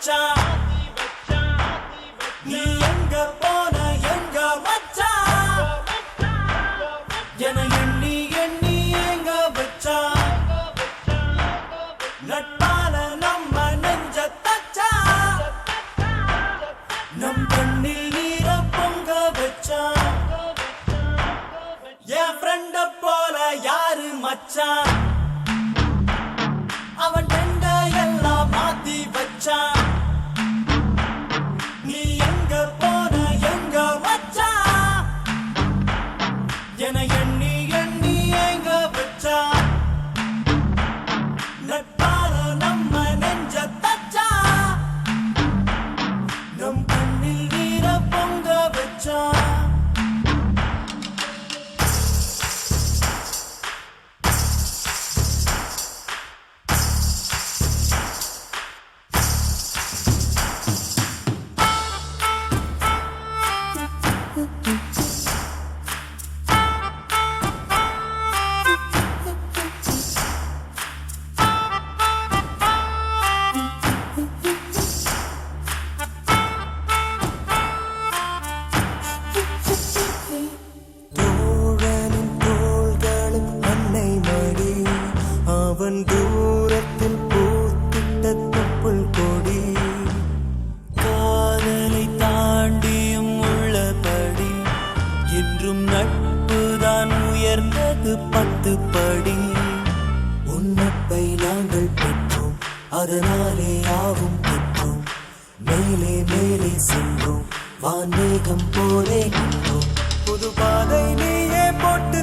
மச்சான் நீ எங்க போன எங்க மச்சான் என எண்ணி எண்ணி எங்க வச்சான் நட்பால நம்ம நெஞ்ச தச்சா நம் கண்ணில் நீர பொங்க வச்சான் என் ஃப்ரெண்ட போல யாரு மச்சான் அவன் டெண்ட எல்லாம் மாத்தி வச்சான் நீ எங்க போன எங்க மச்சான் என எண்ணி எண்ணி எங்க வச்சான் நட்பால நம்ம நெஞ்ச தச்சா நம் கண்ணில் நீர பொங்க வச்சான் அவன் தூரத்தில் பூத்திட்ட தொப்புள் கொடி காதலை தாண்டியும் உள்ளபடி என்றும் நட்புதான் உயர்ந்தது 10 படி உன்னப்பை நாங்கள் பெற்றோம் அதனாலே ஆவும் பெற்றோம் மேலே மேலே சென்றோம் வான்மேகம் போலே நின்றோம் புது பாதை நீயே போட்டு